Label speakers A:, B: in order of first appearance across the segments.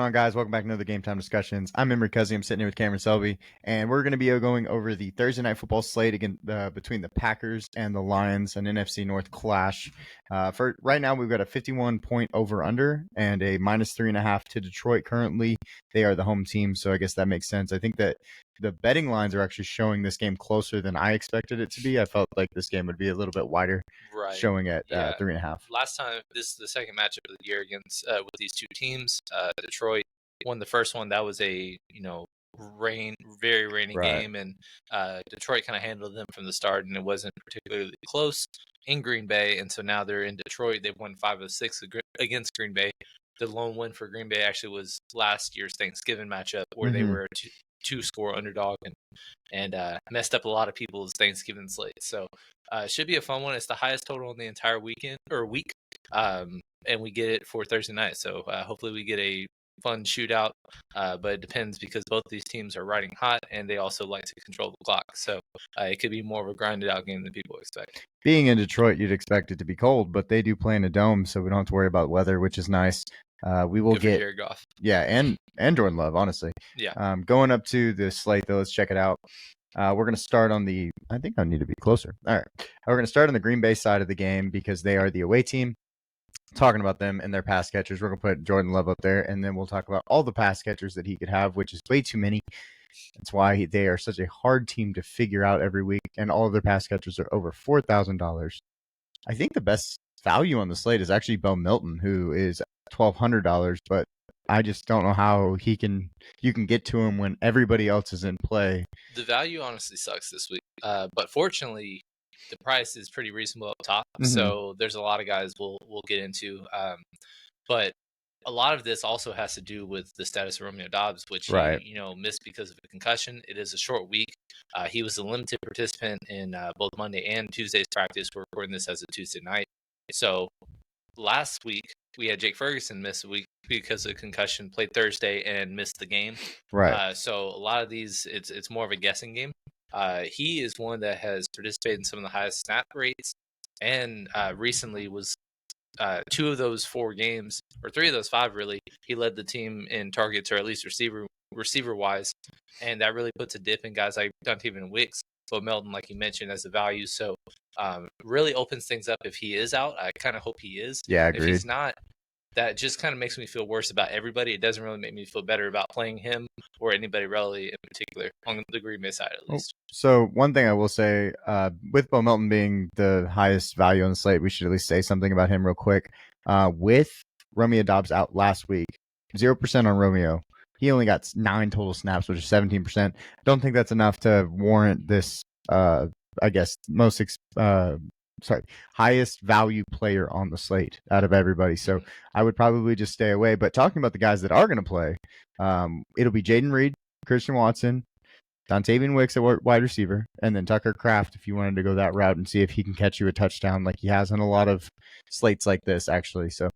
A: going on, guys? Welcome back to another Game Time Discussions. I'm Emery Cuzzy. I'm sitting here with Cameron Selby, and we're going to be going over the Thursday Night Football slate again, between the Packers and the Lions, an NFC North clash. For right now, we've got a 51-point over-under and a -3.5 to Detroit currently. They are the home team, so I guess that makes sense. I think that the betting lines are actually showing this game closer than I expected it to be. I felt like this game would be a little bit wider, showing at 3.5.
B: Last time, this is the second matchup of the year against with these two teams. Detroit won the first one. That was a very rainy game, and Detroit kind of handled them from the start, and it wasn't particularly close in Green Bay. And so now they're in Detroit. They've won 5 of 6 against Green Bay. The lone win for Green Bay actually was last year's Thanksgiving matchup, where they were a two-score underdog and messed up a lot of people's Thanksgiving slate. So it should be a fun one. It's the highest total in the entire week, and we get it for Thursday night. So hopefully we get a fun shootout, but it depends because both these teams are riding hot and they also like to control the clock. So it could be more of a grinded out game than people expect.
A: Being in Detroit, you'd expect it to be cold, but they do play in a dome, so we don't have to worry about weather, which is nice. We will get
B: Jared Goff.
A: Yeah, and Jordan Love, honestly.
B: Yeah.
A: Going up to the slate, though, let's check it out. We're going to start on the – I think I need to be closer. All right. We're going to start on the Green Bay side of the game because they are the away team. Talking about them and their pass catchers, we're going to put Jordan Love up there, and then we'll talk about all the pass catchers that he could have, which is way too many. That's why they are such a hard team to figure out every week, and all of their pass catchers are over $4,000. I think the best value on the slate is actually Bo Milton, who is $1,200, but I just don't know how you can get to him when everybody else is in play.
B: The value honestly sucks this week, but fortunately, the price is pretty reasonable up top. So there's a lot of guys we'll get into, but a lot of this also has to do with the status of Romeo Doubs, which he missed because of a concussion. It is a short week. He was a limited participant in both Monday and Tuesday's practice. We're recording this as a Tuesday night. So last week we had Jake Ferguson miss a week because of concussion, played Thursday and missed the game.
A: Right.
B: So a lot of these, it's more of a guessing game. He is one that has participated in some of the highest snap rates, and recently was 2 of those 4 games, or 3 of those 5 really, he led the team in targets, or at least receiver wise, and that really puts a dip in guys like Dontayvion Wicks, but Melton, like you mentioned, as a value. So really opens things up if he is out. I kind of hope he is.
A: Yeah, agreed.
B: If he's not, that just kind of makes me feel worse about everybody. It doesn't really make me feel better about playing him or anybody really in particular on the Green Bay side, at least.
A: So one thing I will say, with Bo Melton being the highest value on the slate, we should at least say something about him real quick. With Romeo Doubs out last week, 0% on Romeo. He only got 9 total snaps, which is 17%. I don't think that's enough to warrant this, I guess, highest value player on the slate out of everybody. So I would probably just stay away. But talking about the guys that are going to play, it'll be Jaden Reed, Christian Watson, Dontayvion Wicks at wide receiver, and then Tucker Kraft if you wanted to go that route and see if he can catch you a touchdown like he has on a lot of slates like this, actually. So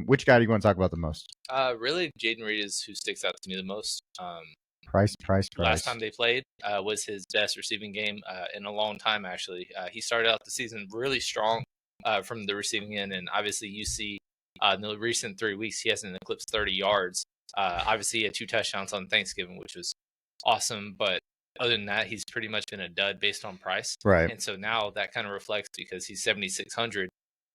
A: which guy do you want to talk about the most?
B: Really, Jaden Reed is who sticks out to me the most.
A: Price.
B: Last time they played was his best receiving game in a long time, actually. He started out the season really strong from the receiving end, and obviously you see in the recent 3 weeks he hasn't eclipsed 30 yards. Obviously he had 2 touchdowns on Thanksgiving, which was awesome, but other than that, he's pretty much been a dud based on price.
A: Right.
B: And so now that kind of reflects because he's 7,600,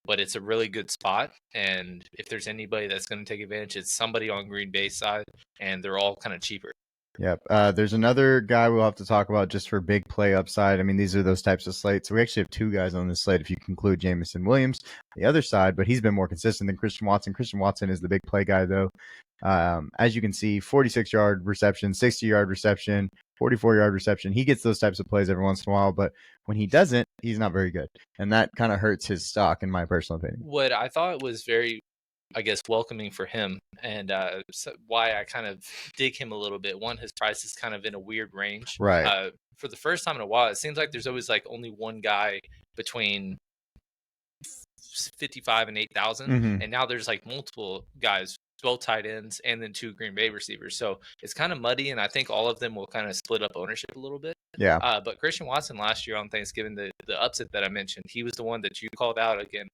B: but it's a really good spot. And if there's anybody that's going to take advantage, it's somebody on Green Bay side, and they're all kind of cheaper.
A: Yep. There's another guy we'll have to talk about just for big play upside. I mean, these are those types of slates. So we actually have 2 guys on this slate if you conclude Jameson Williams, the other side, but he's been more consistent than Christian Watson. Christian Watson is the big play guy, though. As you can see, 46-yard reception, 60-yard reception, 44-yard reception. He gets those types of plays every once in a while, but when he doesn't, he's not very good. And that kind of hurts his stock, in my personal opinion.
B: What I thought was very, I guess, welcoming for him, and why I kind of dig him a little bit. One, his price is kind of in a weird range.
A: Right.
B: For the first time in a while, it seems like there's always like only one guy between 55 and 8,000, and now there's like multiple guys, both tight ends and then 2 Green Bay receivers. So it's kind of muddy, and I think all of them will kind of split up ownership a little bit.
A: Yeah.
B: But Christian Watson last year on Thanksgiving, the upset that I mentioned, he was the one that you called out again,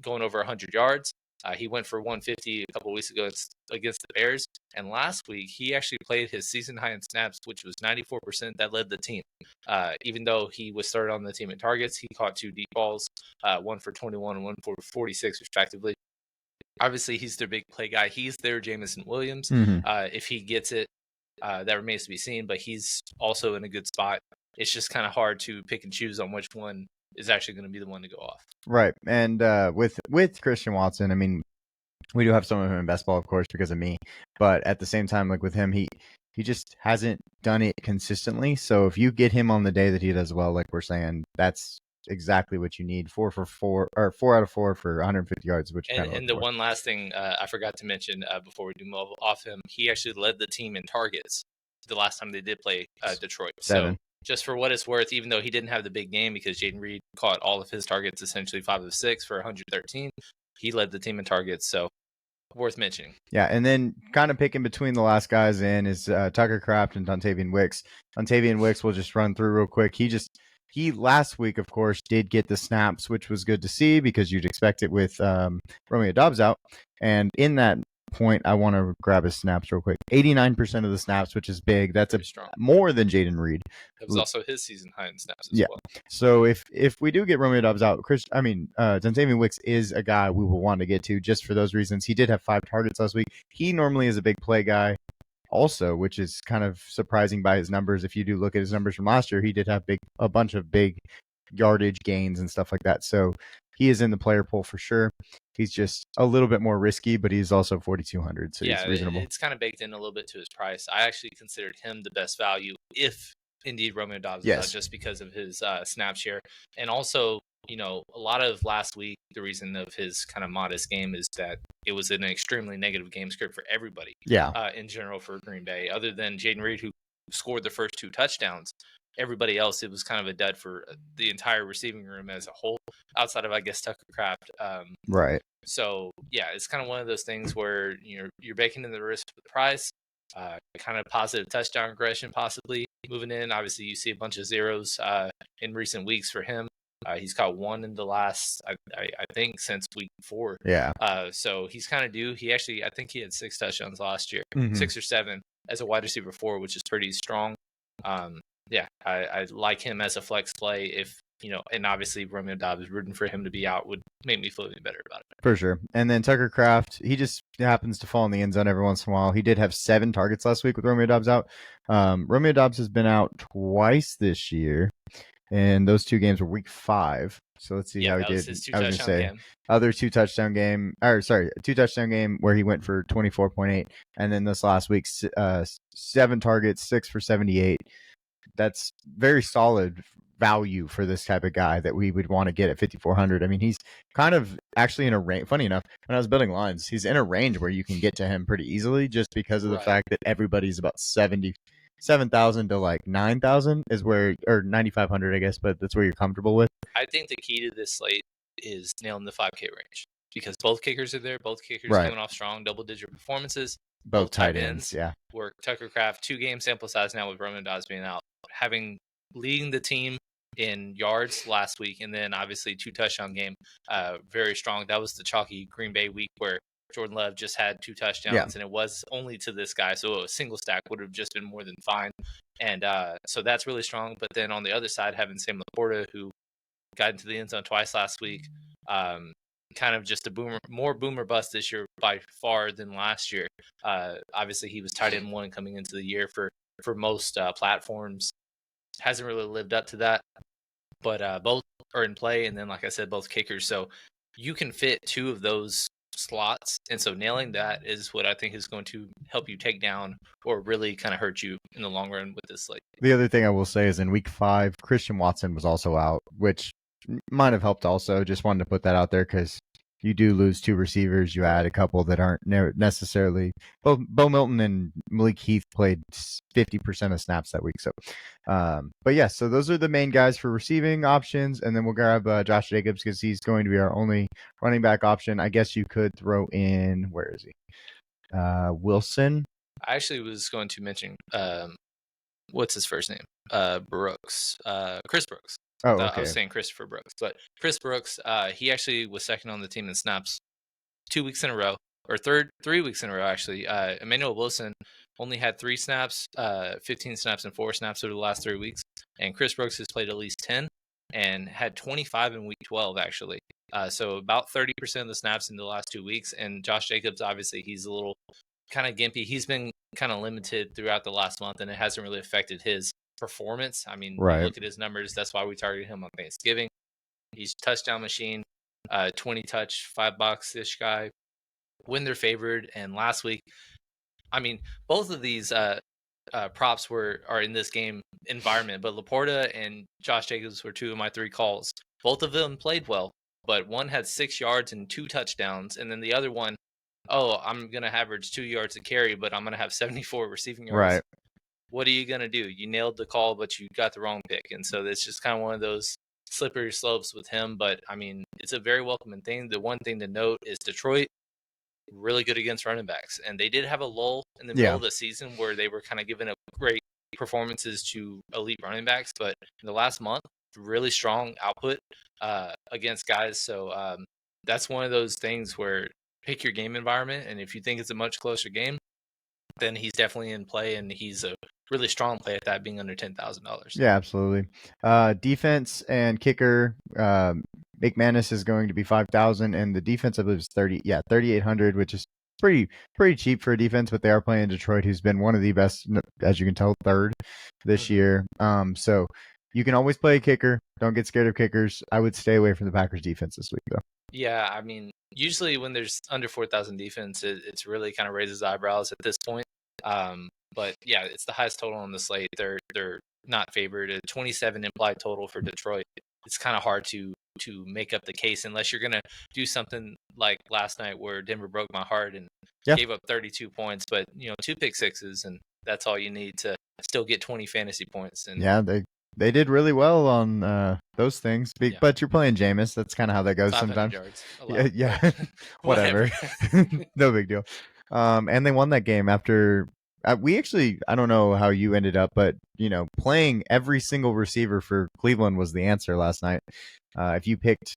B: going over 100 yards. He went for 150 a couple weeks ago against the Bears. And last week, he actually played his season high in snaps, which was 94%. That led the team. Even though he was started on the team in targets, he caught 2 deep balls, one for 21 and one for 46, respectively. Obviously, he's their big play guy. He's their Jameson Williams. If he gets it, that remains to be seen, but he's also in a good spot. It's just kind of hard to pick and choose on which one is actually going to be the one to go off.
A: Right. And with Christian Watson, I mean, we do have some of him in best ball, of course, because of me. But at the same time, like with him, he just hasn't done it consistently. So if you get him on the day that he does well, like we're saying, that's exactly what you need. 4 out of 4 for 150 yards, which
B: and the one last thing I forgot to mention before we do move off him, he actually led the team in targets the last time they did play Detroit.
A: 7.
B: So just for what it's worth, even though he didn't have the big game because Jaden Reed caught all of his targets, essentially 5 of 6 for 113, he led the team in targets. So worth mentioning.
A: Yeah, and then kind of picking between the last guys in is Tucker Kraft and Dontavian Wicks. Dontavian Wicks we'll just run through real quick. He last week, of course, did get the snaps, which was good to see because you'd expect it with Romeo Doubs out. And in that point, I want to grab his snaps real quick. 89% of the snaps, which is big. That's more than Jaden Reed.
B: It was also his season high in snaps as well.
A: So if we do get Romeo Doubs out, Dontavian Wicks is a guy we will want to get to just for those reasons. He did have 5 targets last week. He normally is a big play guy also, which is kind of surprising by his numbers. If you do look at his numbers from last year, he did have a bunch of big yardage gains and stuff like that. So he is in the player pool for sure. He's just a little bit more risky, but he's also 4,200, so he's reasonable.
B: It's kind of baked in a little bit to his price. I actually considered him the best value if indeed Romeo Doubs is out, just because of his snap share. And also, a lot of last week, the reason of his kind of modest game is that it was an extremely negative game script for everybody. In general for Green Bay, other than Jaden Reed, who scored the first 2 touchdowns. Everybody else, it was kind of a dud for the entire receiving room as a whole, outside of, I guess, Tucker Kraft.
A: Right.
B: So, yeah, it's kind of one of those things where you're baking in the risk with the price, kind of positive touchdown regression possibly moving in. Obviously, you see a bunch of zeros in recent weeks for him. He's caught 1 in the last, I think, since week 4.
A: Yeah.
B: So he's kind of due. He actually, I think he had 6 touchdowns last year, 6 or 7 as a wide receiver 4, which is pretty strong. I like him as a flex play if, and obviously Romeo Doubs rooting for him to be out would make me feel even better about it.
A: For sure. And then Tucker Kraft, he just happens to fall in the end zone every once in a while. He did have 7 targets last week with Romeo Doubs out. Romeo Doubs has been out twice this year, and those 2 games were week 5. So let's see how he did. I was going to say other 2 touchdown game, 2 touchdown game where he went for 24.8, and then this last week 7 targets, 6 for 78. That's very solid value for this type of guy that we would want to get at 5,400. I mean, he's kind of actually in a range. Funny enough, when I was building lines, he's in a range where you can get to him pretty easily just because of the fact that everybody's about 77,000 to like 9,000 is where, or 9,500, I guess, but that's where you're comfortable with.
B: I think the key to this slate is nailing the 5K range because both kickers are there. Both kickers coming off strong double-digit performances.
A: Both tight ends,
B: Work Tucker Kraft, 2-game sample size now with Romeo Doubs being out, leading the team in yards last week, and then obviously 2 touchdown game, very strong. That was the chalky Green Bay week where Jordan Love just had 2 touchdowns, and it was only to this guy, so a single stack would have just been more than fine. And so that's really strong. But then on the other side, having Sam Laporta, who got into the end zone twice last week, kind of just more boomer bust this year by far than last year. Obviously, he was tight end 1 coming into the year for most platforms. Hasn't really lived up to that, but both are in play. And then, like I said, both kickers. So you can fit 2 of those slots. And so nailing that is what I think is going to help you take down or really kind of hurt you in the long run with this slate.
A: The other thing I will say is in week 5, Christian Watson was also out, which might have helped also. Just wanted to put that out there because you do lose 2 receivers. You add a couple that aren't necessarily. Bo Milton and Malik Heath played 50% of snaps that week. So, but yeah, so those are the main guys for receiving options. And then we'll grab Josh Jacobs because he's going to be our only running back option. I guess you could throw in, where is he? Wilson.
B: I actually was going to mention, what's his first name? Brooks. Chris Brooks.
A: Oh, okay.
B: I was saying Christopher Brooks, but Chris Brooks, he actually was second on the team in snaps 2 weeks in a row, or 3 weeks in a row actually. Emmanuel Wilson only had 3 snaps, 15 snaps, and 4 snaps over the last 3 weeks, and Chris Brooks has played at least 10 and had 25 in week 12 actually. So about 30% of the snaps in the last 2 weeks. And Josh Jacobs, obviously, he's a little kind of gimpy. He's been kind of limited throughout the last month, and it hasn't really affected his performance. I mean, you look at his numbers. That's why we targeted him on Thanksgiving. He's touchdown machine, 20 touch, $5 ish guy. When they're favored, and last week, I mean, both of these props are in this game environment, but Laporta and Josh Jacobs were 2 of my 3 calls. Both of them played well, but one had 6 yards and 2 touchdowns, and then the other one, I'm going to average 2 yards a carry, but I'm going to have 74 receiving yards.
A: Right.
B: What are you going to do? You nailed the call, but you got the wrong pick. And so it's just kind of one of those slippery slopes with him. But, I mean, it's a very welcoming thing. The one thing to note is Detroit, really good against running backs. And they did have a lull in the middle of the season where they were kind of giving up great performances to elite running backs. But in the last month, really strong output against guys. So that's one of those things where pick your game environment. And if you think it's a much closer game, then he's definitely in play, and he's a really strong play at that, being under $10,000.
A: Yeah, absolutely. Defense and kicker, McManus is going to be 5,000, and the defense I believe is 3,800, which is pretty cheap for a defense. But they are playing Detroit, who's been one of the best, as you can tell, third this year. So you can always play a kicker. Don't get scared of kickers. I would stay away from the Packers defense this week, though.
B: Yeah, I mean, usually when there's under 4,000 defense, it's really kind of raises eyebrows at this point. But yeah, it's the highest total on the slate. They're not favored. A 27 implied total for Detroit. It's kind of hard to make up the case unless you're gonna do something like last night where Denver broke my heart and gave up 32 points. But 2 pick sixes, and that's all you need to still get 20 fantasy points. And
A: yeah, they did really well on those things. But you're playing Jameis. That's kind of how that goes sometimes.
B: Yards,
A: yeah. Whatever. No big deal. And they won that game after we actually, I don't know how you ended up, but playing every single receiver for Cleveland was the answer last night. If you picked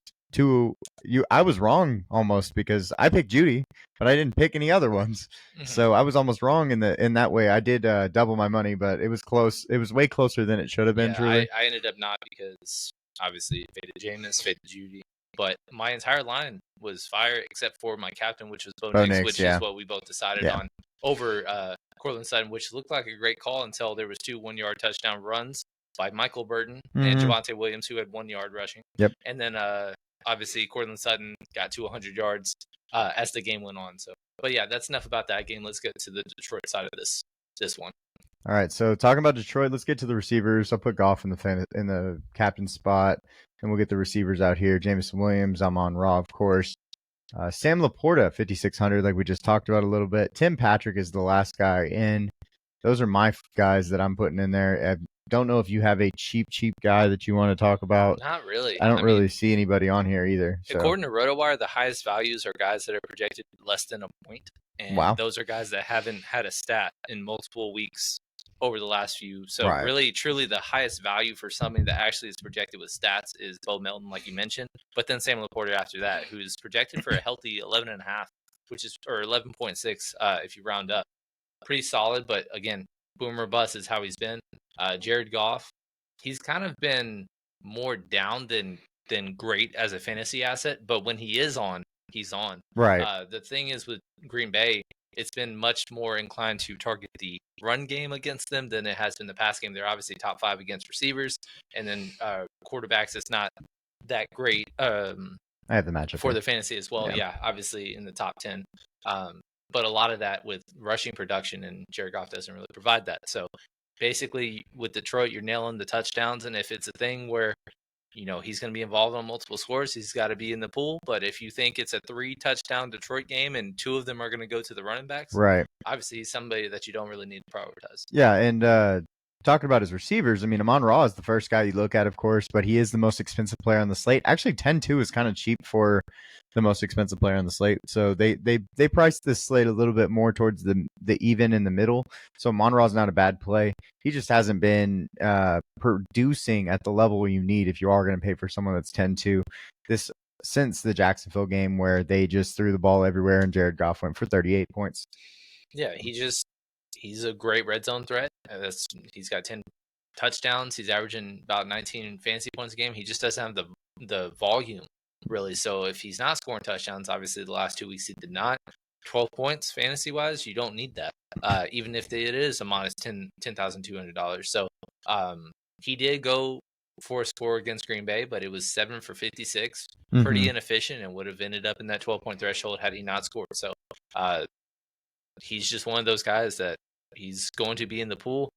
A: I was wrong almost because I picked Judy, but I didn't pick any other ones. Mm-hmm. So I was almost wrong in that way. I did double my money, but it was close. It was way closer than it should have been. Truly,
B: I ended up not, because obviously faded Jameis, faded Judy, but my entire line was fire except for my captain, which was Bo Nix, which is what we both decided on over Cortland Sutton, which looked like a great call until there was 2 1-yard touchdown runs by Michael Burton and Javonte Williams, who had 1 yard rushing.
A: Yep.
B: And then obviously Cortland Sutton got to 100 yards as the game went on. So, but yeah, that's enough about that game. Let's get to the Detroit side of this one.
A: All right. So talking about Detroit, let's get to the receivers. I'll put Goff in the captain spot, and we'll get the receivers out here. Jameson Williams, Amon-Ra, of course. Sam Laporta, 5,600, like we just talked about a little bit. Tim Patrick is the last guy in. Those are my guys that I'm putting in there. I don't know if you have a cheap guy that you want to talk about.
B: Not really.
A: I don't really see anybody on here either. So.
B: According to RotoWire, the highest values are guys that are projected less than a point. And those are guys that haven't had a stat in multiple weeks over the last few. So really, truly, the highest value for somebody that actually is projected with stats is Bo Melton, like you mentioned. But then Sam Laporta after that, who's projected for a healthy 11.5, or 11.6 if you round up. Pretty solid, but again, boomer bust is how he's been. Jared Goff, he's kind of been more down than great as a fantasy asset, but when he is on, he's on.
A: Right.
B: The thing is with Green Bay, it's been much more inclined to target the run game against them than it has been the pass game. They're obviously top 5 against receivers, and then quarterbacks, it's not that great. I
A: have the matchup
B: for the fantasy as well. Yeah, obviously in the top 10. But a lot of that with rushing production, and Jared Goff doesn't really provide that. So basically with Detroit, you're nailing the touchdowns. And if it's a thing where, he's going to be involved on multiple scores, he's got to be in the pool. But if you think it's a 3-touchdown Detroit game and 2 of them are going to go to the running backs, obviously he's somebody that you don't really need to prioritize.
A: Yeah. And talking about his receivers, I mean, Amon-Ra is the first guy you look at, of course, but he is the most expensive player on the slate. Actually, 10-2 is kind of cheap for the most expensive player on the slate. So they priced this slate a little bit more towards the even in the middle. So Amon-Ra is not a bad play. He just hasn't been producing at the level you need if you are going to pay for someone that's 10-2. This since the Jacksonville game where they just threw the ball everywhere and Jared Goff went for 38 points.
B: Yeah, he's a great red zone threat. He's got 10 touchdowns. He's averaging about 19 fantasy points a game. He just doesn't have the volume really. So if he's not scoring touchdowns, obviously the last 2 weeks he did not. 12 points fantasy wise, you don't need that. Even if it is a minus $10,200. So he did go for a score against Green Bay, but it was 7 for 56, pretty inefficient, and would have ended up in that 12-point threshold had he not scored. So he's just one of those guys that he's going to be in the pool.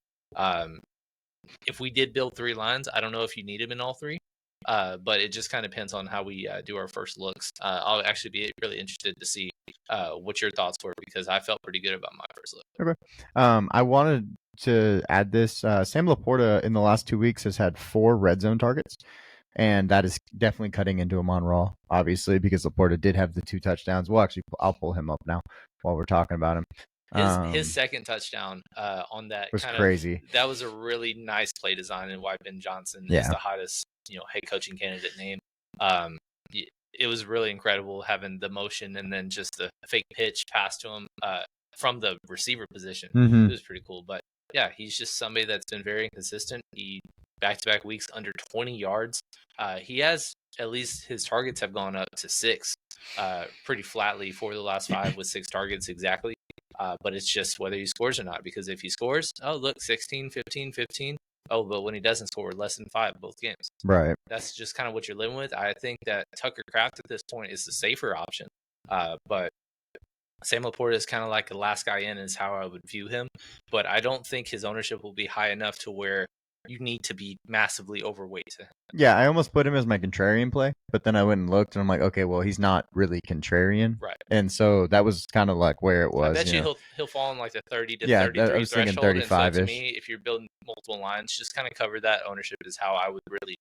B: If we did build 3 lines, I don't know if you need him in all 3, but it just kind of depends on how we do our first looks. I'll actually be really interested to see what your thoughts were, because I felt pretty good about my first look.
A: Okay. I wanted to add this. Sam Laporta in the last 2 weeks has had 4 red zone targets, and that is definitely cutting into Amon Ra, obviously, because Laporta did have the 2 touchdowns. Well, actually, I'll pull him up now while we're talking about him.
B: His second touchdown on that
A: was crazy.
B: That was a really nice play design, and why Ben Johnson is the hottest head coaching candidate name. It was really incredible having the motion and then just the fake pitch pass to him from the receiver position. It was pretty cool. But yeah, he's just somebody that's been very inconsistent. He back-to-back weeks under 20 yards. He has, at least his targets have gone up to 6 pretty flatly for the last 5 with 6 targets exactly. But it's just whether he scores or not, because if he scores, oh, look, 16, 15, 15. Oh, but when he doesn't score, less than 5 both games.
A: Right.
B: That's just kind of what you're living with. I think that Tucker Kraft at this point is the safer option. But Sam Laporta is kind of like the last guy in, is how I would view him. But I don't think his ownership will be high enough to where you need to be massively overweight to him.
A: Yeah, I almost put him as my contrarian play, but then I went and looked, and I'm like, okay, well, he's not really contrarian,
B: right?
A: And so that was kind of like where it was.
B: I bet he'll fall in like the 30 to 33
A: I was thinking
B: threshold.
A: 35-ish.
B: And so to me, if you're building multiple lines, just kind of cover that ownership is how I would really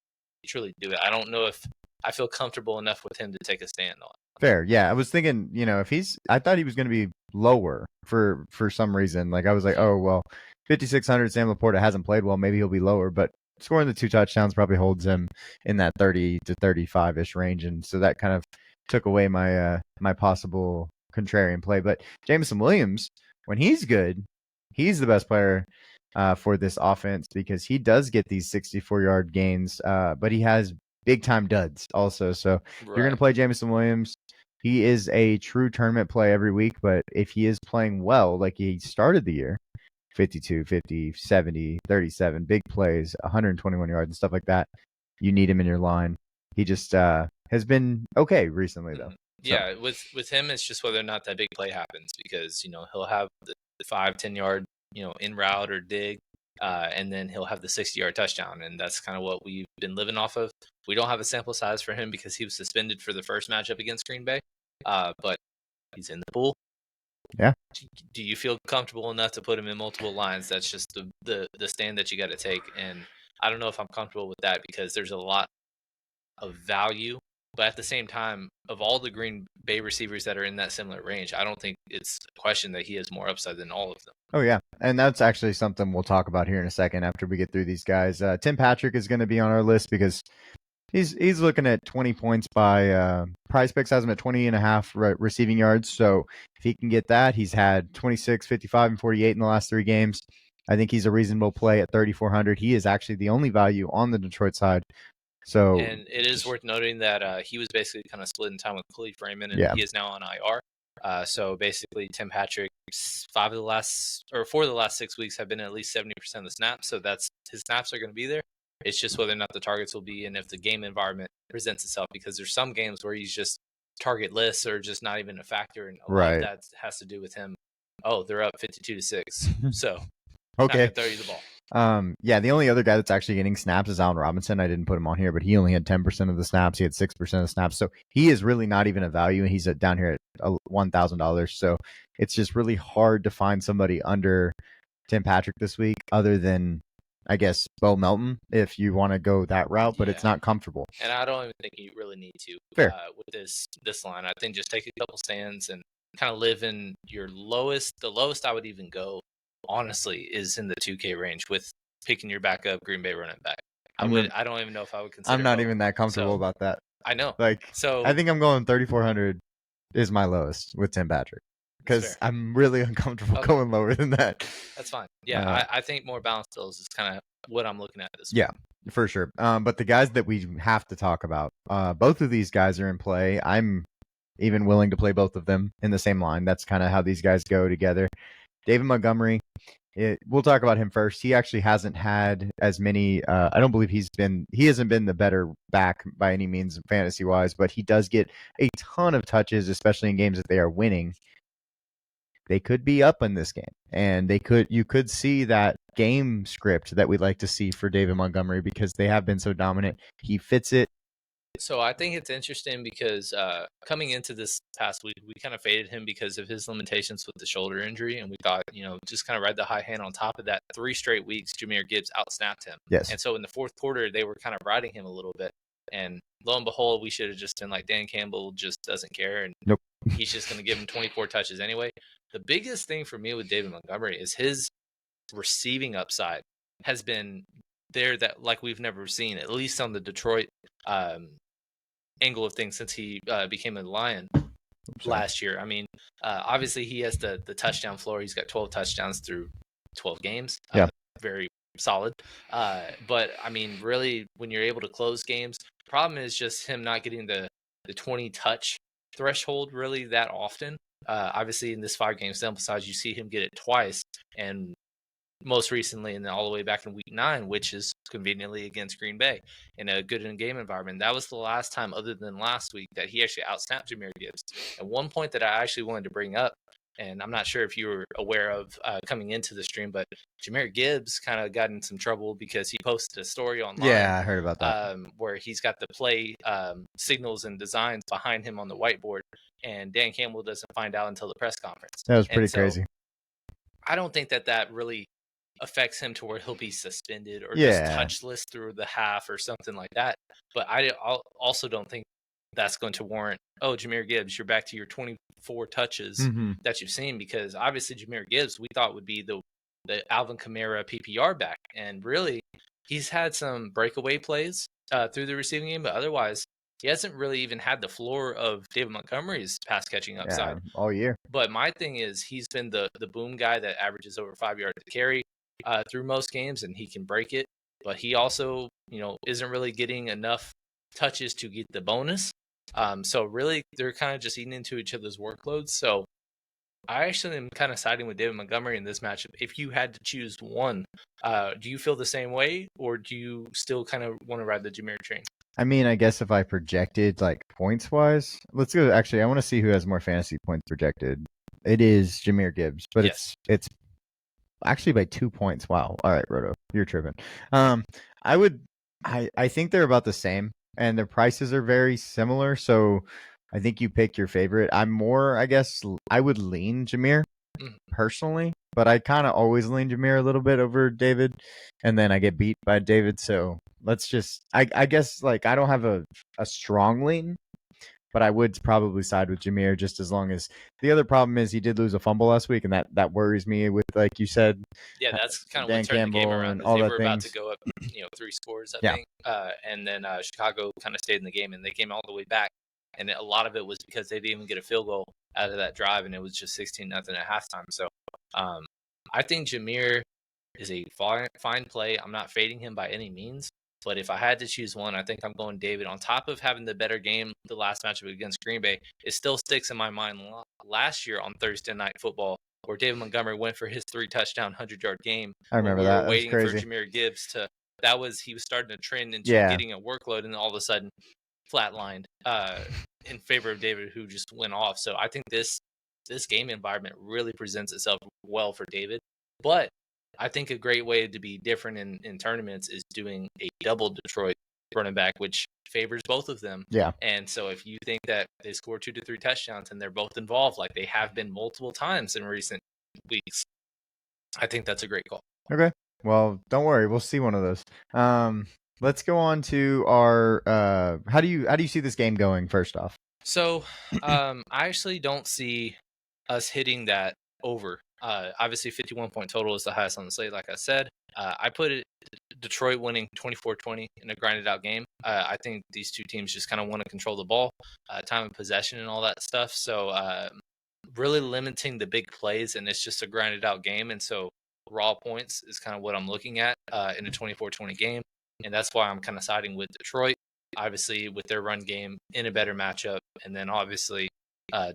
B: truly do it. I don't know if I feel comfortable enough with him to take a stand on.
A: Fair, yeah. I was thinking, if I thought he was going to be lower for some reason. Like I was like, oh well, 5,600. Sam Laporta hasn't played well. Maybe he'll be lower, but scoring the 2 touchdowns probably holds him in that 30 to 35-ish range, and so that kind of took away my my possible contrarian play. But Jameson Williams, when he's good, he's the best player for this offense, because he does get these 64-yard gains, but he has big-time duds also. So if you're going to play Jameson Williams, he is a true tournament play every week, but if he is playing well, like he started the year, 52, 50, 70, 37, big plays, 121 yards and stuff like that, you need him in your line. He just has been okay recently, though.
B: Yeah, so with him, it's just whether or not that big play happens, because he'll have the 5-10 yard in route or dig, and then he'll have the 60-yard touchdown, and that's kind of what we've been living off of. We don't have a sample size for him because he was suspended for the first matchup against Green Bay, but he's in the pool.
A: Yeah.
B: Do you feel comfortable enough to put him in multiple lines? That's just the stand that you got to take, and I don't know if I'm comfortable with that, because there's a lot of value, but at the same time, of all the Green Bay receivers that are in that similar range, I don't think it's a question that he has more upside than all of them.
A: Oh yeah, and that's actually something we'll talk about here in a second after we get through these guys. Tim Patrick is going to be on our list because he's looking at 20 points by Prize Picks has him at 20.5 receiving yards. So if he can get that, he's had 26, 55, and 48 in the last 3 games. I think he's a reasonable play at 3,400. He is actually the only value on the Detroit side. So,
B: and it is worth noting that he was basically kind of split in time with Khalil Freeman, and he is now on IR. So basically, Tim Patrick, 4 of the last 6 weeks have been at least 70% of the snaps. So that's his snaps are going to be there. It's just whether or not the targets will be, and if the game environment presents itself, because there's some games where he's just targetless or just not even a factor, and a lot of that has to do with him. Oh, they're up 52-6, so
A: okay,
B: throw you the ball.
A: Yeah, the only other guy that's actually getting snaps is Allen Robinson. I didn't put him on here, but he only had 10% of the snaps. He had 6% of the snaps, so he is really not even a value, and he's down here at $1,000. So it's just really hard to find somebody under Tim Patrick this week, other than, I guess, Bo Melton, if you want to go that route, but it's not comfortable.
B: And I don't even think you really need to with this line. I think just take a couple stands and kind of live in your lowest. The lowest I would even go, honestly, is in the 2K range with picking your backup Green Bay running back. I don't even know if I would consider.
A: I'm not even that comfortable about that.
B: I know.
A: Like,
B: So
A: I think I'm going 3,400 is my lowest with Tim Patrick because I'm really uncomfortable going lower than that.
B: That's fine. Yeah, I think more balanced bills is kind of what I'm looking at this week.
A: Yeah, for sure. But the guys that we have to talk about, both of these guys are in play. I'm even willing to play both of them in the same line. That's kind of how these guys go together. David Montgomery, we'll talk about him first. He actually hasn't had as many. I don't believe he hasn't been the better back by any means fantasy wise, but he does get a ton of touches, especially in games that they are winning. They could be up in this game, and you could see that game script that we'd like to see for David Montgomery because they have been so dominant. He fits it.
B: So I think it's interesting because coming into this past week, we kind of faded him because of his limitations with the shoulder injury. And we thought, just kind of ride the high hand on top of that. 3 straight weeks, Jahmyr Gibbs outsnapped him.
A: Yes.
B: And so in the fourth quarter, they were kind of riding him a little bit. And lo and behold, we should have just been like, Dan Campbell just doesn't care. And
A: nope.
B: He's just going to give him 24 touches anyway. The biggest thing for me with David Montgomery is his receiving upside has been there that like we've never seen, at least on the Detroit angle of things since he became a Lion last year. I mean, obviously he has the touchdown floor. He's got 12 touchdowns through 12 games.
A: Yeah.
B: Very solid. But I mean, really, when you're able to close games, the problem is just him not getting the 20 touch threshold really that often. Obviously in this 5-game sample size, you see him get it twice, and most recently, and then all the way back in week 9, which is conveniently against Green Bay in a good in-game environment. That was the last time, other than last week, that he actually outsnapped Jahmyr Gibbs. And one point that I actually wanted to bring up, and I'm not sure if you were aware of coming into the stream, but Jahmyr Gibbs kind of got in some trouble because he posted a story online.
A: Yeah, I heard about that.
B: Where he's got the play signals and designs behind him on the whiteboard, and Dan Campbell doesn't find out until the press conference.
A: That was pretty crazy.
B: I don't think that really affects him to where he'll be suspended or just touchless through the half or something like that. But I also don't think that's going to warrant, Jahmyr Gibbs, you're back to your 24 touches that you've seen, because obviously Jahmyr Gibbs we thought would be the Alvin Kamara PPR back. And really, he's had some breakaway plays through the receiving game, but otherwise, he hasn't really even had the floor of David Montgomery's pass catching upside
A: all year.
B: But my thing is, he's been the boom guy that averages over 5 yards to carry through most games, and he can break it. But he also, isn't really getting enough touches to get the bonus. So really, they're kind of just eating into each other's workloads. So I actually am kind of siding with David Montgomery in this matchup. If you had to choose one, do you feel the same way, or do you still kind of want to ride the Jahmyr train?
A: I mean, I guess if I projected like points wise, let's go. Actually, I want to see who has more fantasy points projected. It is Jahmyr Gibbs, but it's actually by 2 points. Wow. All right, Roto, you're tripping. I think they're about the same, and their prices are very similar. So I think you pick your favorite. I would lean Jahmyr personally, but I kind of always lean Jahmyr a little bit over David, and then I get beat by David. So let's just, I guess, like, I don't have a strong lean, but I would probably side with Jahmyr, just as long as the other problem is he did lose a fumble last week, and that worries me with, like you said.
B: Yeah, that's kind of what turned the game around. They were about to go up, 3 scores, I think. And then Chicago kind of stayed in the game, and they came all the way back. And a lot of it was because they didn't even get a field goal out of that drive, and it was just 16-0 at halftime. So I think Jahmyr is a fine play. I'm not fading him by any means. But if I had to choose one, I think I'm going David. On top of having the better game, the last matchup against Green Bay, it still sticks in my mind last year on Thursday Night Football, where David Montgomery went for his 3-touchdown, 100-yard game.
A: I remember that.
B: We were waiting
A: for
B: Jahmyr Gibbs he was starting to trend into getting a workload, and all of a sudden flatlined in favor of David, who just went off. So I think this game environment really presents itself well for David. But I think a great way to be different in tournaments is doing a double Detroit running back, which favors both of them.
A: Yeah.
B: And so if you think that they score 2 to 3 touchdowns and they're both involved, like they have been multiple times in recent weeks, I think that's a great call.
A: Okay. Well, don't worry. We'll see one of those. Let's go on to our how do you see this game going first off?
B: So I actually don't see us hitting that over. Obviously 51 point total is the highest on the slate, like I said. I put it Detroit winning 24-20 in a grinded out game. I think these two teams just kind of want to control the ball, time of possession, and all that stuff. So really limiting the big plays, and it's just a grinded out game. And so raw points is kind of what I'm looking at in a 24-20 game, and that's why I'm kind of siding with Detroit. Obviously, with their run game in a better matchup, and then obviously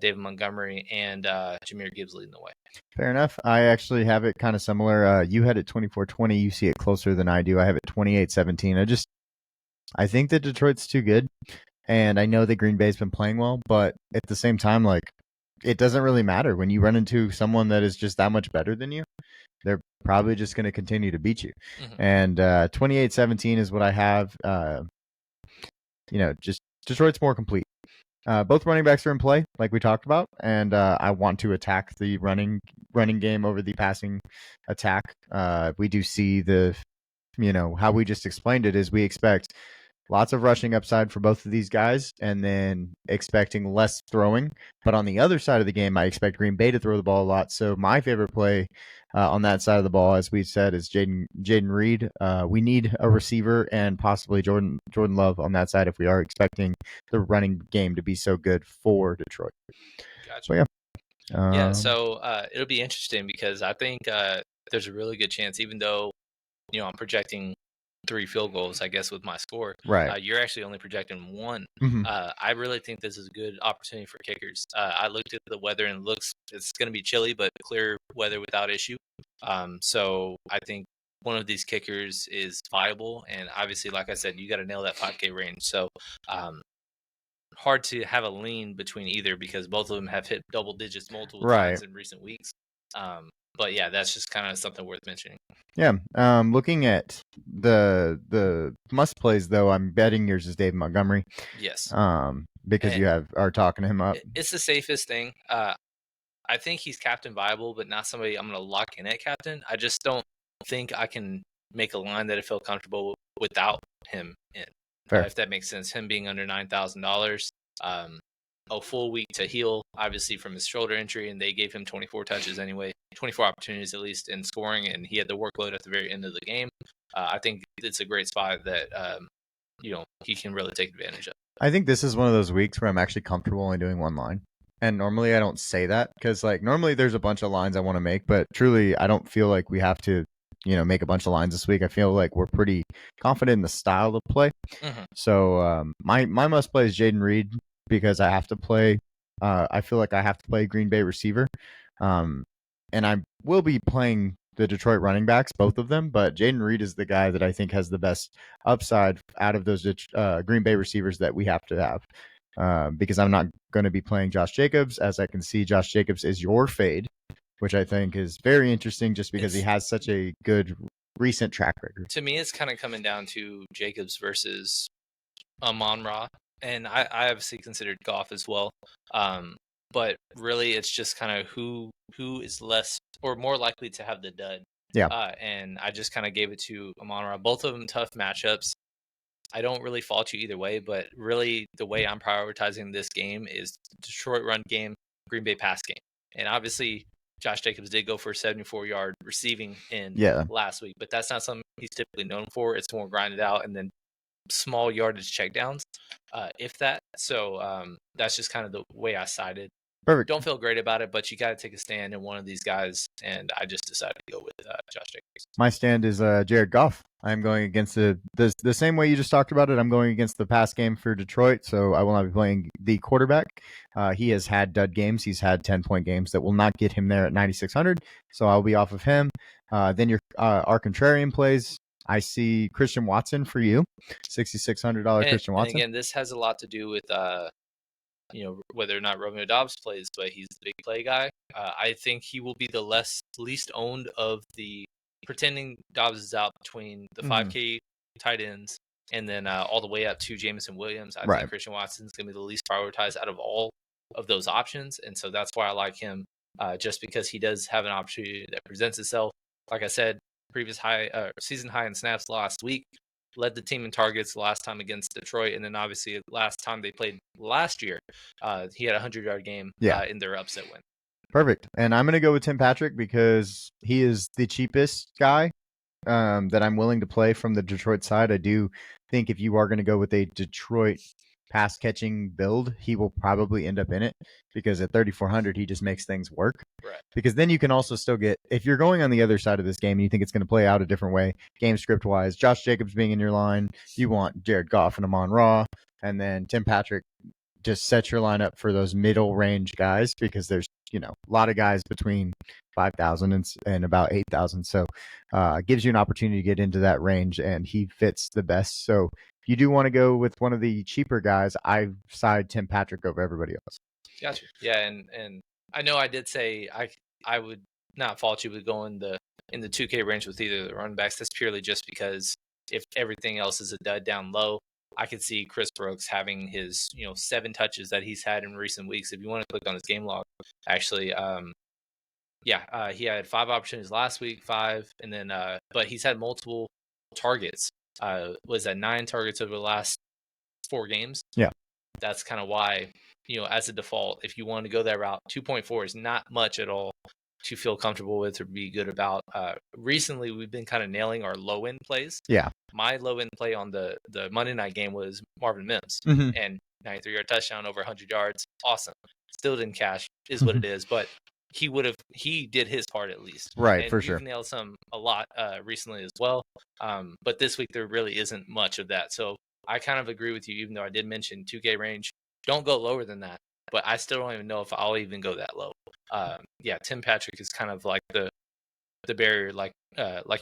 B: David Montgomery and Jahmyr Gibbs leading the way.
A: Fair enough. I actually have it kind of similar. You had it 24-20. You see it closer than I do. I have it 28-17. I think that Detroit's too good, and I know that Green Bay's been playing well, but at the same time, like, it doesn't really matter when you run into someone that is just that much better than you. They're probably just going to continue to beat you. Mm-hmm. And 28-17 is what I have. Just Detroit's more complete. Both running backs are in play, like we talked about, and I want to attack the running game over the passing attack. We do see how we just explained it is we expect lots of rushing upside for both of these guys, and then expecting less throwing. But on the other side of the game, I expect Green Bay to throw the ball a lot. So my favorite play on that side of the ball, as we said, is Jayden Reed. We need a receiver and possibly Jordan Love on that side if we are expecting the running game to be so good for Detroit.
B: Gotcha. So, yeah. So it'll be interesting because I think there's a really good chance, even though I'm projecting 3 field goals, I guess, with my score.
A: Right.
B: You're actually only projecting 1.
A: Mm-hmm.
B: I really think this is a good opportunity for kickers. I looked at the weather and it's going to be chilly, but clear weather without issue. So I think one of these kickers is viable. And obviously, like I said, you got to nail that 5K range. So hard to have a lean between either because both of them have hit double digits multiple times in recent weeks. But yeah, that's just kind of something worth mentioning.
A: Yeah. Looking at the must plays though, I'm betting yours is David Montgomery.
B: Yes.
A: Because you are talking him up.
B: It's the safest thing. I think he's captain viable, but not somebody I'm going to lock in at captain. I just don't think I can make a line that I feel comfortable without him in. If that makes sense. Him being under $9,000. A full week to heal, obviously, from his shoulder injury, and they gave him 24 touches anyway, 24 opportunities at least in scoring, and he had the workload at the very end of the game. I think it's a great spot that he can really take advantage of.
A: I think this is one of those weeks where I'm actually comfortable only doing one line, and normally I don't say that because normally there's a bunch of lines I want to make, but truly I don't feel like we have to make a bunch of lines this week. I feel like we're pretty confident in the style of play. Mm-hmm. So my must play is Jayden Reed. Because I have to play, I feel like I have to play Green Bay receiver. And I will be playing the Detroit running backs, both of them. But Jayden Reed is the guy that I think has the best upside out of those Green Bay receivers that we have to have. Because I'm not going to be playing Josh Jacobs. As I can see, Josh Jacobs is your fade, which I think is very interesting just because he has such a good recent track record.
B: To me, it's kind of coming down to Jacobs versus Amon-Ra. And I obviously considered Goff as well. But really, it's just kind of who is less or more likely to have the dud.
A: Yeah.
B: And I just kind of gave it to Amon-Ra. Both of them tough matchups. I don't really fault you either way, but really the way I'm prioritizing this game is Detroit run game, Green Bay pass game. And obviously, Josh Jacobs did go for a 74-yard receiving in last week, but that's not something he's typically known for. It's more grinded out and then small yardage checkdowns, if that. So that's just kind of the way I sided.
A: Perfect.
B: Don't feel great about it, but you got to take a stand in one of these guys, and I just decided to go with Josh Jacobs.
A: My stand is Jared Goff. I'm going against the same way you just talked about it. I'm going against the pass game for Detroit, so I will not be playing the quarterback. He has had dud games. He's had 10-point games that will not get him there at 9,600, so I'll be off of him. Then our contrarian plays. I see Christian Watson for you, $6,600 Christian Watson.
B: And again, this has a lot to do with whether or not Romeo Doubs plays, but he's the big play guy. I think he will be the least owned of the pretending Doubs is out between the 5K tight ends and then all the way up to Jameson Williams. I think Christian Watson's going to be the least prioritized out of all of those options, and so that's why I like him, just because he does have an opportunity that presents itself. Like I said, previous season high in snaps last week, led the team in targets last time against Detroit, and then obviously last time they played last year, he had a 100-yard game in their upset win.
A: Perfect. And I'm going to go with Tim Patrick because he is the cheapest guy that I'm willing to play from the Detroit side. I do think if you are going to go with a Detroit pass catching build, he will probably end up in it because at 3,400 he just makes things work.
B: Right.
A: Because then you can also still get, if you're going on the other side of this game and you think it's going to play out a different way, game script wise, Josh Jacobs being in your line, you want Jared Goff and Amon-Ra, and then Tim Patrick. Just set your lineup for those middle range guys because there's a lot of guys between 5,000 and about 8,000. So it gives you an opportunity to get into that range, and he fits the best. So if you do want to go with one of the cheaper guys, I side Tim Patrick over everybody else.
B: Gotcha. Yeah, and I know I did say I would not fault you with going in the 2K range with either of the running backs. That's purely just because if everything else is a dud down low, I could see Chris Brooks having his 7 touches that he's had in recent weeks. If you want to click on his game log, actually, he had 5 opportunities last week, 5, and then but he's had multiple targets. Was that 9 targets over the last 4 games?
A: Yeah,
B: that's kind of why as a default, if you want to go that route, 2.4 is not much at all to feel comfortable with or be good about. Recently, we've been kind of nailing our low end plays.
A: Yeah.
B: My low end play on the Monday night game was Marvin Mims and 93-yard touchdown over 100 yards. Awesome. Still didn't cash, is what it is, but he did his part at least.
A: Right,
B: and
A: for
B: you've
A: sure.
B: nailed some a lot recently as well. But this week there really isn't much of that. So I kind of agree with you, even though I did mention 2K range. Don't go lower than that. But I still don't even know if I'll even go that low. Tim Patrick is kind of like the barrier, like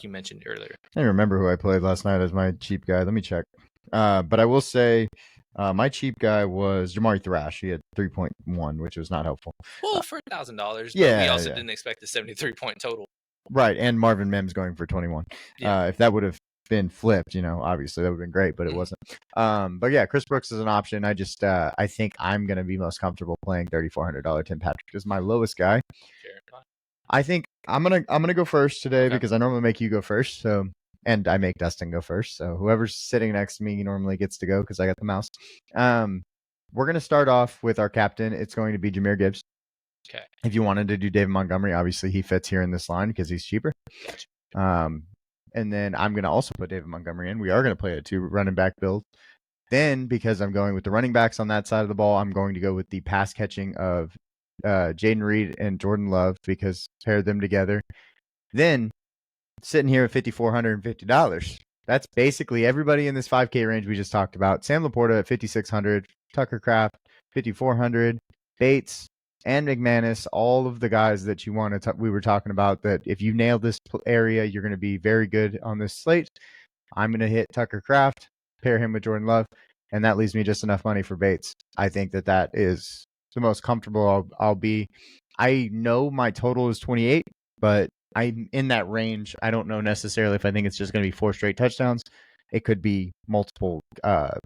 B: you mentioned earlier.
A: I don't remember who I played last night as my cheap guy. Let me check. But I will say my cheap guy was Jamari Thrash. He had 3.1, which was not helpful.
B: Well, for $1,000, but
A: yeah,
B: we also didn't expect a 73-point total.
A: Right, and Marvin Mims going for 21.
B: Yeah.
A: If that would have been flipped, obviously that would have been great, but it wasn't. But yeah, Chris Brooks is an option. I just I think I'm going to be most comfortable playing $3,400 Tim Patrick as my lowest guy.
B: Sure.
A: I think I'm gonna go first today because I normally make you go first. So, and I make Dustin go first. So whoever's sitting next to me normally gets to go because I got the mouse. We're gonna start off with our captain. It's going to be Jahmyr Gibbs.
B: Okay.
A: If you wanted to do David Montgomery, obviously he fits here in this line because he's cheaper.
B: Gotcha.
A: And then I'm gonna also put David Montgomery in. We are gonna play a 2 running back build. Then, because I'm going with the running backs on that side of the ball, I'm going to go with the pass catching of Jaden Reed and Jordan Love because pair them together. Then, sitting here at $5,450, that's basically everybody in this 5K range we just talked about. Sam Laporta at $5,600, Tucker Kraft $5,400, Bates and McManus, all of the guys that you want to. We were talking about that if you nail this area, you're going to be very good on this slate. I'm going to hit Tucker Kraft, pair him with Jordan Love, and that leaves me just enough money for Bates. I think that is the most comfortable I'll be. I know my total is 28, but I'm in that range. I don't know necessarily if I think it's just going to be 4 straight touchdowns. It could be multiple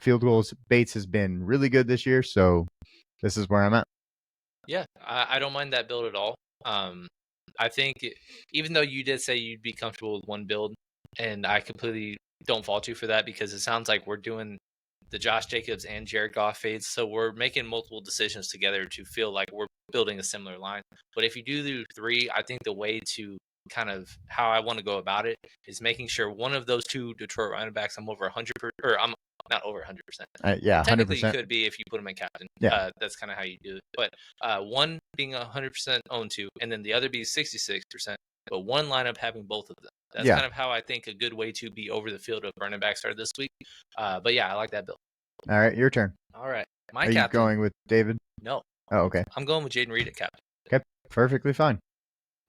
A: field goals. Bates has been really good this year, so this is where I'm at.
B: Yeah, I don't mind that build at all. I think even though you did say you'd be comfortable with one build, and I completely don't fault you for that because it sounds like we're doing the Josh Jacobs and Jared Goff fades, so we're making multiple decisions together to feel like we're building a similar line. But if you do 3, I think the way to kind of how I want to go about it is making sure one of those 2 Detroit running backs I'm over 100%, or I'm not over 100%.
A: Yeah, 100%.
B: Technically, you could be if you put him in captain.
A: Yeah.
B: That's kind of how you do it. But one being 100% owned to, and then the other being 66%, but one lineup having both of them. That's kind of how I think a good way to be over the field of running backs are this week. But yeah, I like that build.
A: All right, your turn.
B: All right.
A: Are you going with David?
B: No.
A: Oh, okay.
B: I'm going with Jaden Reed at captain.
A: Okay, perfectly fine.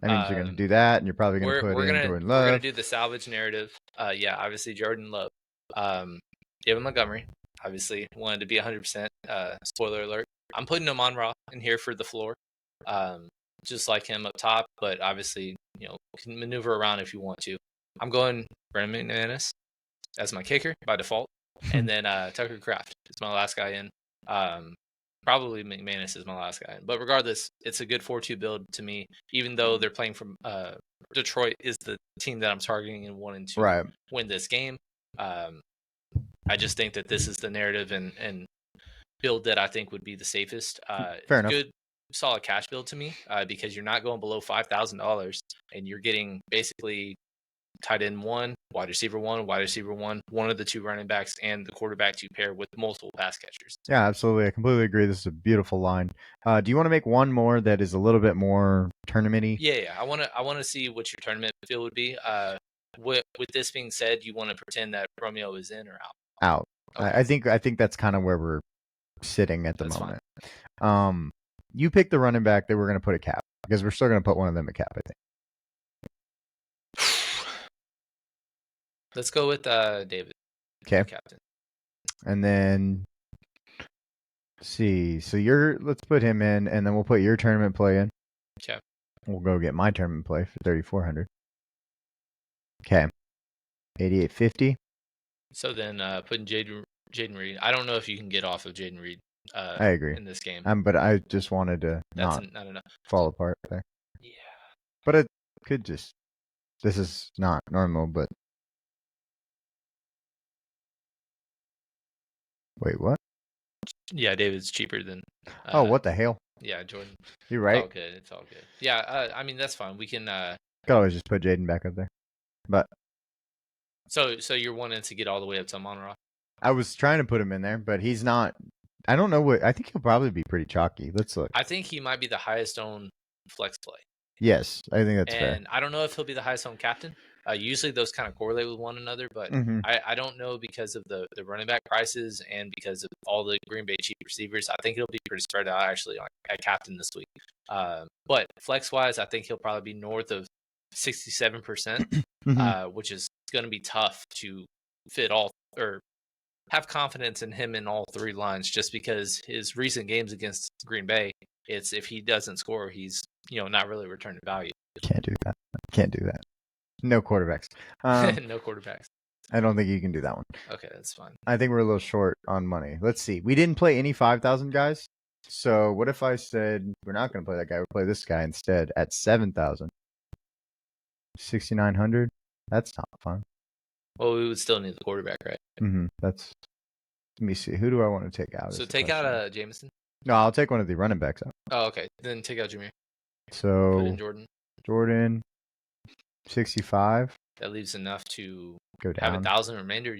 A: That means you're going to do that, and you're probably going to put in Jordan Love.
B: We're going to do the salvage narrative. Obviously Jordan Love. David Montgomery, obviously wanted to be 100%. Spoiler alert. I'm putting Amon-Ra in here for the floor. Just like him up top, but obviously, can maneuver around if you want to. I'm going Brandon McManus as my kicker by default. And then Tucker Kraft is my last guy in. Probably McManus is my last guy in. But regardless, it's a good 4-2 build to me, even though they're playing from Detroit is the team that I'm targeting and wanting to win this game. I just think that this is the narrative and build that I think would be the safest.
A: Fair enough.
B: Good, solid cash build to me because you're not going below $5,000 and you're getting basically tight end 1, wide receiver 1, wide receiver 1, one of the 2 running backs, and the quarterback to pair with multiple pass catchers.
A: Yeah, absolutely. I completely agree. This is a beautiful line. Do you want to make one more that is a little bit more tournament-y?
B: Yeah. I want to see what your tournament feel would be. With this being said, you want to pretend that Romeo is in or out?
A: Out.
B: Okay.
A: I think that's kind of where we're sitting at the
B: That's
A: moment. You pick the running back that we're going to put a cap because we're still going to put one of them at cap, I think.
B: Let's go with David.
A: Okay.
B: Captain.
A: And then see. So let's put him in, and then we'll put your tournament play in.
B: Okay.
A: We'll go get my tournament play for 3,400. Okay. 88.50.
B: So then putting Jaden Reed. I don't know if you can get off of Jaden Reed.
A: I agree
B: in this game.
A: But I just wanted to not
B: enough.
A: fall apart there.
B: Yeah.
A: But it could just. This is not normal, but. Wait, what?
B: Yeah, David's cheaper than.
A: Oh, what the hell?
B: Yeah, Jordan.
A: You're right.
B: It's all good. Yeah, I mean that's fine. We can.
A: Could always just put Jaden back up there, but.
B: So you're wanting to get all the way up to Amon-Ra?
A: I was trying to put him in there, but he's not. I don't know what. I think he'll probably be pretty chalky. Let's look.
B: I think he might be the highest owned flex play.
A: Yes, I think that's fair.
B: And I don't know if he'll be the highest owned captain. Usually those kind of correlate with one another, but I don't know because of the running back prices and because of all the Green Bay cheap receivers. I think it'll be pretty spread out actually at captain this week. But flex wise, I think he'll probably be north of 67%, which is going to be tough to fit all or have confidence in him in all 3 lines just because his recent games against Green Bay, it's if he doesn't score, he's not really returning value.
A: Can't do that. No quarterbacks.
B: No quarterbacks.
A: I don't think you can do that one.
B: Okay, that's fine.
A: I think we're a little short on money. Let's see. We didn't play any 5,000 guys. So what if I said we're not going to play that guy? We'll play this guy instead at 7,000. 6,900. That's not fun.
B: Well, we would still need the quarterback, right?
A: Let me see. Who do I want to take out?
B: So take out Jameson.
A: No, I'll take one of the running backs out.
B: Oh, okay. Then take out Jameer.
A: So
B: put in
A: Jordan, 65.
B: That leaves enough to
A: go down.
B: Have 1,000 remainder.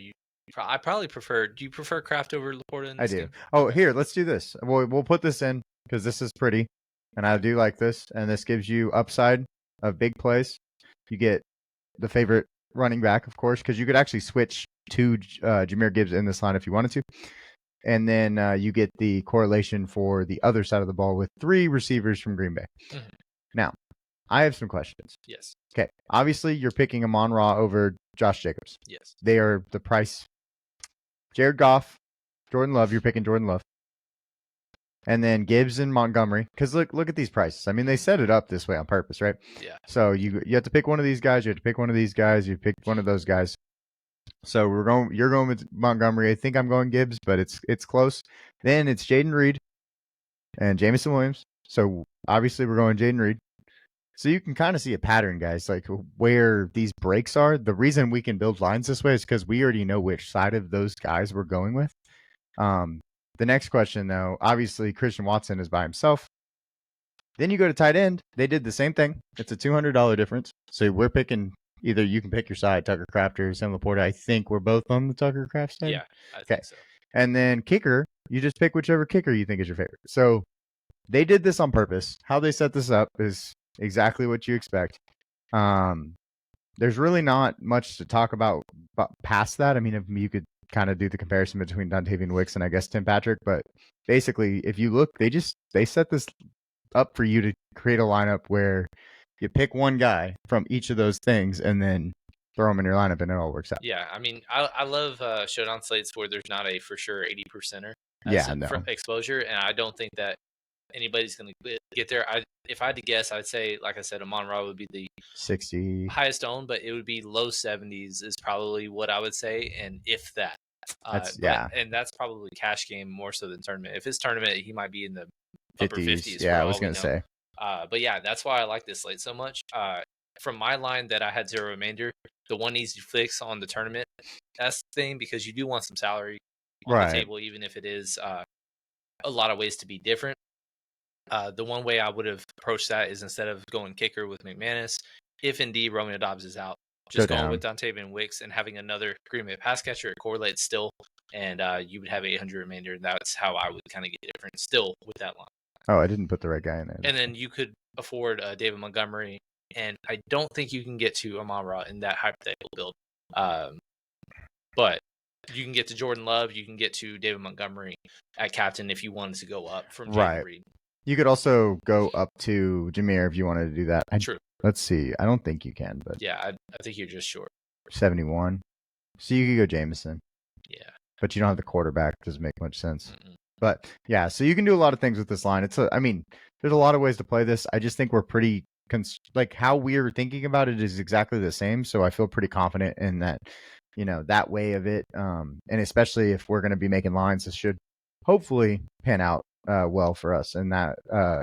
B: I probably prefer. Do you prefer Kraft over Laporta? In this
A: I do.
B: Game?
A: Oh, here, let's do this. We'll put this in because this is pretty, and I do like this. And this gives you upside of big plays. You get the favorite running back, of course, because you could actually switch to Jahmyr Gibbs in this line if you wanted to. And then you get the correlation for the other side of the ball with 3 receivers from Green Bay. Now, I have some questions.
B: Yes.
A: Okay. Obviously, you're picking Amon-Ra over Josh Jacobs.
B: Yes.
A: They are the price. Jared Goff, Jordan Love. You're picking Jordan Love. And then Gibbs and Montgomery. Because look at these prices. I mean, they set it up this way on purpose, right?
B: Yeah.
A: So you have to pick one of these guys. You have to pick one of these guys. You pick one of those guys. So you're going with Montgomery. I think I'm going Gibbs, but it's close. Then it's Jaden Reed and Jameson Williams. So obviously we're going Jaden Reed. So you can kind of see a pattern, guys, like where these breaks are. The reason we can build lines this way is because we already know which side of those guys we're going with. The next question, though, obviously Christian Watson is by himself. Then you go to tight end. They did the same thing. It's a $200 difference. So we're picking either you can pick your side, Tucker Kraft or Sam Laporta. I think we're both on the Tucker Kraft side.
B: Yeah, I think so.
A: And then kicker, you just pick whichever kicker you think is your favorite. So they did this on purpose. How they set this up is exactly what you expect. There's really not much to talk about past that. I mean, if you could kind of do the comparison between Dontavian Wicks and I guess Tim Patrick, but basically, if you look, they set this up for you to create a lineup where you pick one guy from each of those things and then throw them in your lineup and it all works out.
B: Yeah, I mean, I love Showdown slates where there's not a for sure 80%er exposure, and I don't think that anybody's going to get there. If I had to guess, I'd say, like I said, Amon-Ra would be the
A: 60
B: highest owned, but it would be low 70s is probably what I would say, and if that. And that's probably cash game more so than tournament. If it's tournament, he might be in the upper 50s.
A: Yeah, I was going to say.
B: But yeah, that's why I like this slate so much. From my line that I had 0 remainder, the one easy fix on the tournament that's the thing because you do want some salary on the table, even if it is a lot of ways to be different. The one way I would have approached that is instead of going kicker with McManus, if indeed Romeo Doubs is out, just going
A: down.
B: with Dontavian Wicks and having another Green Bay pass catcher, it correlates still, and you would have 800 remainder. That's how I would kind of get different still with that line.
A: Oh, I didn't put the right guy in there.
B: And then you could afford David Montgomery, and I don't think you can get to Amon-Ra in that hypothetical build. But you can get to Jordan Love, you can get to David Montgomery at captain if you wanted to go up from Jayden Reed.
A: You could also go up to Jameer if you wanted to do that.
B: True.
A: Let's see. I don't think you can, but
B: yeah, I think you're just short.
A: 71. So you could go Jameson.
B: Yeah.
A: But you don't have the quarterback. Doesn't make much sense.
B: Mm-mm.
A: But yeah, so you can do a lot of things with this line. I mean, there's a lot of ways to play this. I just think we're pretty like how we're thinking about it is exactly the same. So I feel pretty confident in that, that way of it. And especially if we're going to be making lines, this should hopefully pan out well for us. And that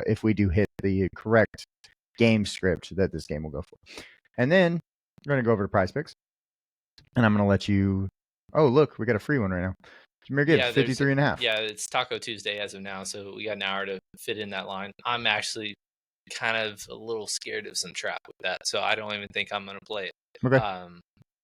A: if we do hit the correct game script that this game will go for. And then we're going to go over to Prize Picks. And I'm going to let you. Oh, look, we got a free one right now. Jameer Gibbs, 53.5.
B: Yeah, it's Taco Tuesday as of now, so we got an hour to fit in that line. I'm actually kind of a little scared of some trap with that, so I don't even think I'm going to play it.
A: Okay.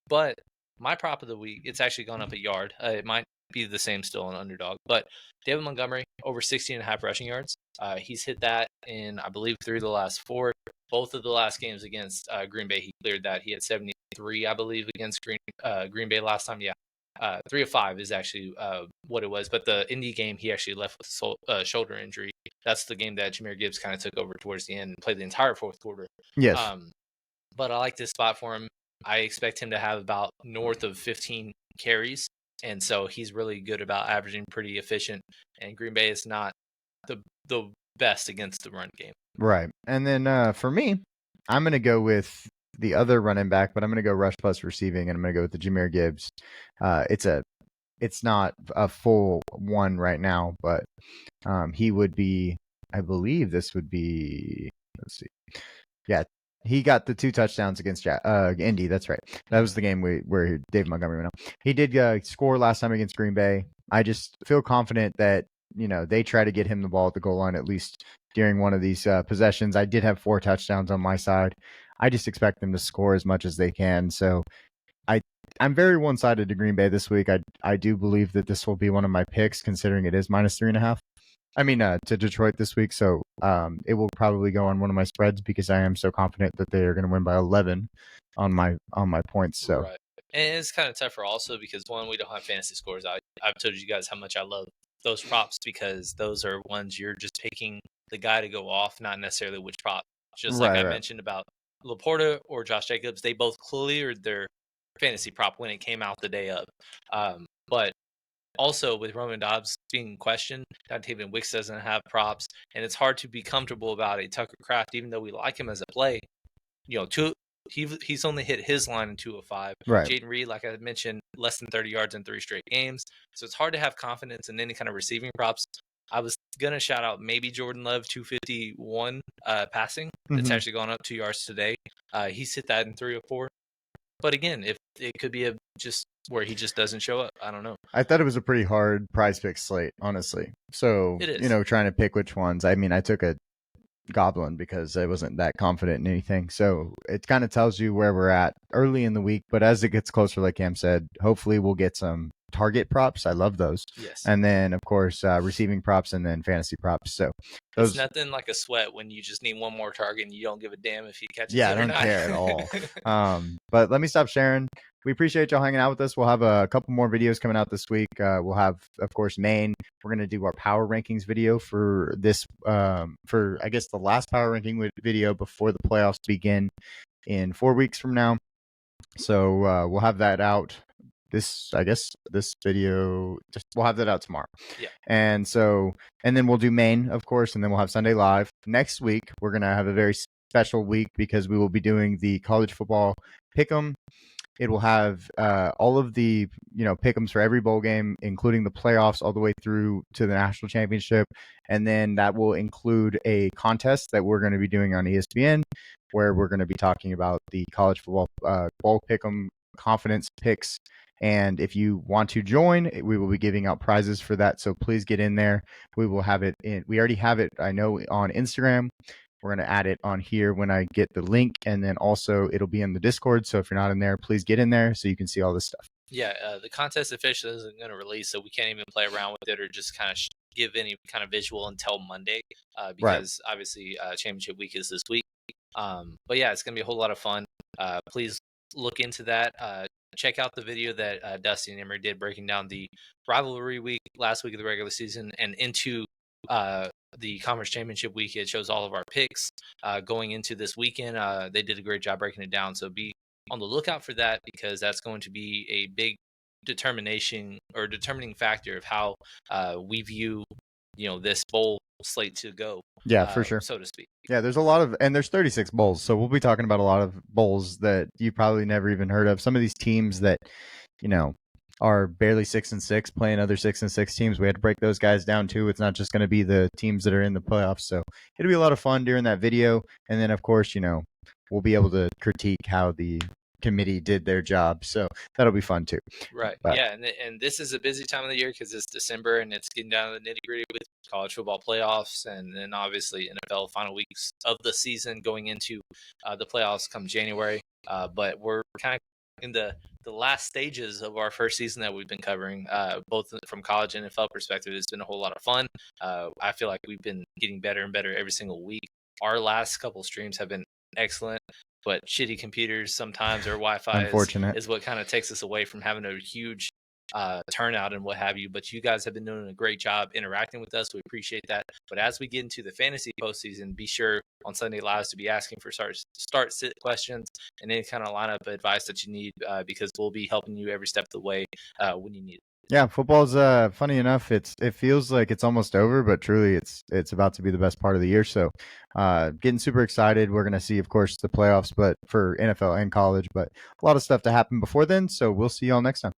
B: But my prop of the week, it's actually gone up a yard. It might be the same still on underdog, but David Montgomery, over 60.5 rushing yards. He's hit that in, I believe, 3 of the last 4. Both of the last games against Green Bay, he cleared that. He had 73, I believe, against Green Bay last time. Yeah. 3 of 5 is actually what it was. But the Indy game, he actually left with shoulder injury. That's the game that Jameer Gibbs kind of took over towards the end and played the entire fourth quarter.
A: Yes.
B: But I like this spot for him. I expect him to have about north of 15 carries. And so he's really good about averaging pretty efficient. And Green Bay is not the best against the run game.
A: Right. And then for me, I'm going to go with the other running back, but I'm going to go rush plus receiving, and I'm going to go with the Jameer Gibbs. It's not a full one right now, but he would be, I believe this would be, let's see. Yeah, he got the 2 touchdowns against Indy. That's right. That was the game where David Montgomery went out. He did score last time against Green Bay. I just feel confident that, they try to get him the ball at the goal line, at least during one of these possessions. I did have 4 touchdowns on my side. I just expect them to score as much as they can. So I'm very one-sided to Green Bay this week. I do believe that this will be one of my picks, considering it is minus 3.5. I mean, to Detroit this week. So it will probably go on one of my spreads because I am so confident that they are going to win by 11 on my points. So.
B: Right. And it's kind of tougher also because, one, we don't have fantasy scores. I've told you guys how much I love those props because those are ones you're just picking the guy to go off, not necessarily which prop. Just like I mentioned about Laporta or Josh Jacobs, they both cleared their fantasy prop when it came out the day of. But also with Roman Dobbs being questioned, Dontavian Wicks doesn't have props, and it's hard to be comfortable about a Tucker Kraft, even though we like him as a play. He's only hit his line in 205.
A: Right.
B: Jayden Reed, like I mentioned, less than 30 yards in 3 straight games. So it's hard to have confidence in any kind of receiving props. I was going to shout out maybe Jordan Love 251 passing. It's actually gone up 2 yards today. He's hit that in 3 or 4. But again, if it could be just where he just doesn't show up. I don't know.
A: I thought it was a pretty hard prize pick slate, honestly. So,
B: it is.
A: Trying to pick which ones. I mean, I took a Goblin because I wasn't that confident in anything. So it kind of tells you where we're at early in the week. But as it gets closer, like Cam said, hopefully we'll get some target props. I love those.
B: Yes.
A: And then, of course, receiving props and then fantasy props. So
B: it's nothing like a sweat when you just need one more target and you don't give a damn if he catches it
A: I
B: or
A: don't
B: not.
A: care at all. But let me stop sharing. We appreciate y'all hanging out with us. We'll have a couple more videos coming out this week. We'll have, of course, Maine. We're going to do our power rankings video for this, for I guess the last power ranking video before the playoffs begin in 4 weeks from now. So we'll have that out. This video, we'll have that out tomorrow.
B: Yeah.
A: And then we'll do Maine, of course, and then we'll have Sunday Live. Next week, we're going to have a very special week because we will be doing the college football pick'em. It will have all of the, pick'ems for every bowl game, including the playoffs all the way through to the national championship. And then that will include a contest that we're going to be doing on ESPN, where we're going to be talking about the college football bowl pick'em confidence picks. And if you want to join, we will be giving out prizes for that. So please get in there. We will have it in. We already have it, I know, on Instagram. We're going to add it on here when I get the link, and then also it'll be in the Discord. So if you're not in there, please get in there so you can see all this stuff.
B: Yeah, the contest officially isn't going to release, so we can't even play around with it or just kind of give any kind of visual until Monday, because obviously championship week is this week. But yeah, it's going to be a whole lot of fun. Please look into that. Check out the video that Dusty and Emery did breaking down the rivalry week last week of the regular season and into the conference championship week. It shows all of our picks going into this weekend. They did a great job breaking it down. So be on the lookout for that, because that's going to be a big determining factor of how we view, this bowl slate to go.
A: Yeah, for sure.
B: So to speak.
A: Yeah, there's a lot of, and there's 36 bowls. So we'll be talking about a lot of bowls that you probably never even heard of. Some of these teams that, are barely 6-6 playing other 6-6 teams. We had to break those guys down too. It's not just going to be the teams that are in the playoffs. So it'll be a lot of fun during that video. And then of course, we'll be able to critique how the committee did their job, so that'll be fun too.
B: Right. But, yeah, and this is a busy time of the year because it's December and it's getting down to the nitty-gritty with college football playoffs, and then obviously NFL final weeks of the season going into the playoffs come January. But we're kind of in the last stages of our first season that we've been covering, both from college and NFL perspective. It's been a whole lot of fun. I feel like we've been getting better and better every single week. Our last couple streams have been excellent, but shitty computers sometimes, or Wi-Fi is what kind of takes us away from having a huge turnout and what have you. But you guys have been doing a great job interacting with us. We appreciate that. But as we get into the fantasy postseason, be sure on Sunday Lives to be asking for start sit questions and any kind of lineup advice that you need, because we'll be helping you every step of the way when you need it.
A: Yeah, football's funny enough. It feels like it's almost over, but truly it's about to be the best part of the year. So getting super excited. We're gonna see, of course, the playoffs, but for NFL and college, but a lot of stuff to happen before then. So we'll see y'all next time.